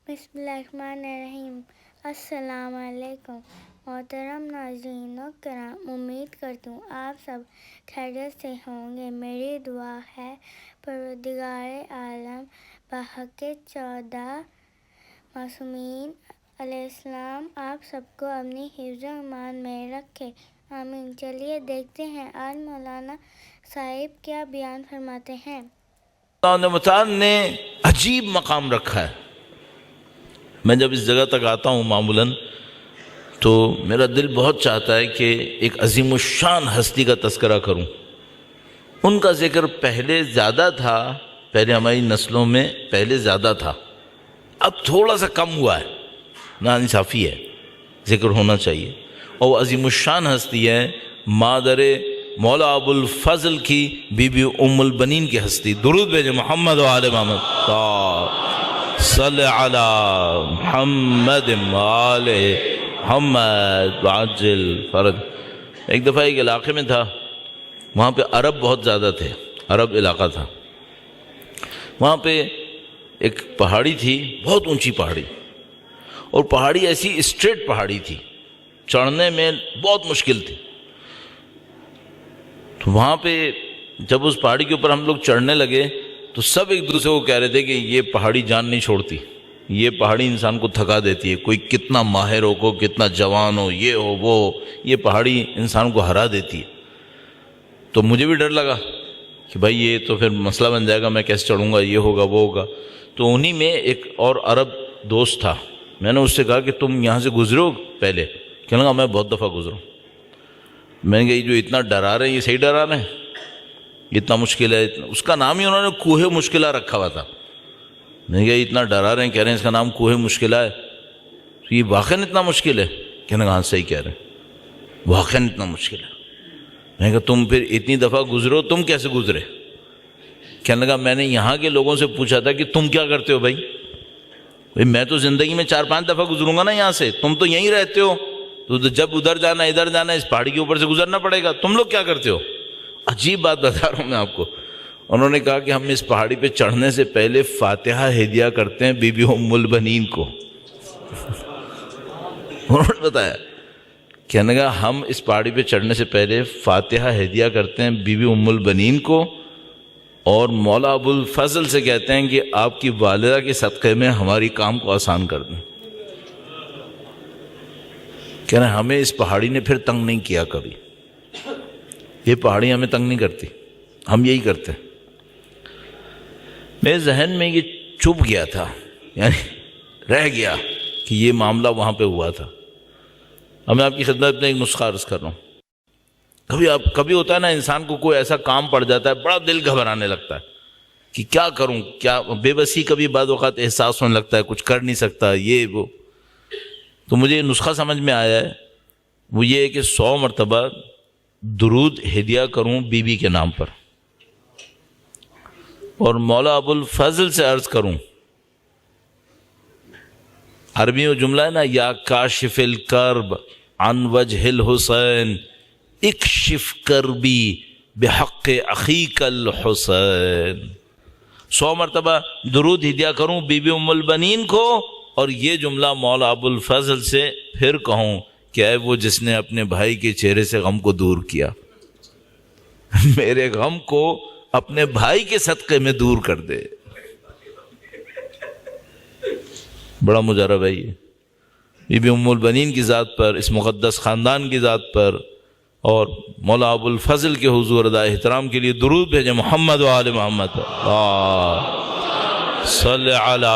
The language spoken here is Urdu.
بسم اللہ الرحمن الرحیم۔ السلام علیکم محترم ناظرین و کرام، امید کرتی ہوں آپ سب خیریت سے ہوں گے۔ میری دعا ہے پروردگار عالم بحق 14 معصومین علیہ السلام آپ سب کو اپنی حفظ و امان میں رکھے، آمین۔ چلیے دیکھتے ہیں آج مولانا صاحب کیا بیان فرماتے ہیں۔ اللہ نے عجیب مقام رکھا ہے۔ میں جب اس جگہ تک آتا ہوں معمولاً تو میرا دل بہت چاہتا ہے کہ ایک عظیم الشان ہستی کا تذکرہ کروں۔ ان کا ذکر پہلے زیادہ تھا، پہلے ہماری نسلوں میں پہلے زیادہ تھا، اب تھوڑا سا کم ہوا ہے، ناانصافی ہے، ذکر ہونا چاہیے۔ اور وہ عظیم الشان ہستی ہے مادر مولا ابو الفضل کی بی بی ام البنین کی ہستی۔ درود بھیجے محمد و آل محمد، صلی علی محمد و آل محمد وعجل فرج۔ ایک دفعہ ایک علاقے میں تھا، وہاں پہ عرب بہت زیادہ تھے، عرب علاقہ تھا۔ وہاں پہ ایک پہاڑی تھی، بہت اونچی پہاڑی، اور پہاڑی ایسی اسٹریٹ پہاڑی تھی، چڑھنے میں بہت مشکل تھی۔ تو وہاں پہ جب اس پہاڑی کے اوپر ہم لوگ چڑھنے لگے تو سب ایک دوسرے کو کہہ رہے تھے کہ یہ پہاڑی جان نہیں چھوڑتی، یہ پہاڑی انسان کو تھکا دیتی ہے، کوئی کتنا ماہر ہو، کو کتنا جوان ہو، یہ ہو وہ ہو، یہ پہاڑی انسان کو ہرا دیتی ہے۔ تو مجھے بھی ڈر لگا کہ بھائی یہ تو پھر مسئلہ بن جائے گا، میں کیسے چڑھوں گا، یہ ہوگا وہ ہوگا۔ تو انہی میں ایک اور عرب دوست تھا، میں نے اس سے کہا کہ تم یہاں سے گزرے ہو پہلے؟ کہنے لگا میں بہت دفعہ گزرا ہوں۔ میں نے کہا یہ جو اتنا ڈرا رہے ہیں یہ صحیح ڈرا رہے ہیں؟ اتنا مشکل ہے، اس کا نام ہی انہوں نے کوہ مشکلہ رکھا ہوا تھا۔ میں نے کہا اتنا ڈرا رہے ہیں، کہہ رہے ہیں اس کا نام کوہ مشکلہ ہے، تو یہ واقعاً اتنا مشکل ہے؟ کہنے لگا ہاں صحیح کہہ رہے ہیں، واقعاً اتنا مشکل ہے۔ میں نے کہا تم پھر اتنی دفعہ گزرو، تم کیسے گزرے؟ کہنے لگا میں نے یہاں کے لوگوں سے پوچھا تھا کہ تم کیا کرتے ہو بھائی میں تو زندگی میں 4-5 دفعہ گزروں گا نا یہاں سے، تم تو یہیں رہتے ہو، تو جب ادھر جانا ادھر جانا اس پہاڑی کے اوپر سے گزرنا پڑے گا، تم لوگ کیا کرتے ہو؟ عجیب بات بتا رہا ہوں میں آپ کو۔ انہوں نے کہا کہ ہم اس پہاڑی پہ چڑھنے سے پہلے فاتحہ ہدیہ کرتے ہیں بی بی ام البنین کو۔ انہوں نے بتایا، کہنے لگا ہم اس پہاڑی پہ چڑھنے سے پہلے فاتحہ ہدیہ کرتے ہیں بی بی ام البنین کو، اور مولا ابو الفضل سے کہتے ہیں کہ آپ کی والدہ کے صدقے میں ہماری کام کو آسان کر دیں۔ کہہ رہے ہیں ہمیں اس پہاڑی نے پھر تنگ نہیں کیا کبھی، یہ پہاڑی ہمیں تنگ نہیں کرتی، ہم یہی کرتے ہیں۔ میرے ذہن میں یہ چپ گیا تھا، یعنی رہ گیا کہ یہ معاملہ وہاں پہ ہوا تھا۔ اب میں آپ کی خدمت میں ایک نسخہ عرض کر رہا ہوں۔ کبھی ہوتا ہے نا انسان کو کوئی ایسا کام پڑ جاتا ہے، بڑا دل گھبرانے لگتا ہے کہ کیا کروں، کیا بے بسی کبھی بعض اوقات احساس ہونے لگتا ہے، کچھ کر نہیں سکتا یہ وہ۔ تو مجھے یہ نسخہ سمجھ میں آیا ہے، وہ یہ ہے کہ 100 مرتبہ درود ہدیہ کروں بی بی کے نام پر، اور مولا ابو الفضل سے عرض کروں، عربی میں جملہ ہے نا، یا کاشف الکرب عن وجہ الحسین اکشف کربی بحق اخیک الحسین۔ 100 مرتبہ درود ہدیہ کروں بی بی ام البنین کو، اور یہ جملہ مولا ابو الفضل سے پھر کہوں کہ اے وہ جس نے اپنے بھائی کے چہرے سے غم کو دور کیا، میرے غم کو اپنے بھائی کے صدقے میں دور کر دے۔ بڑا مجرب ہے یہ، بی بی ام البنین کی ذات پر، اس مقدس خاندان کی ذات پر، اور مولا ابو الفضل کے حضور ادا احترام کے لیے درود بھیجے محمد و آل محمد، صلی علی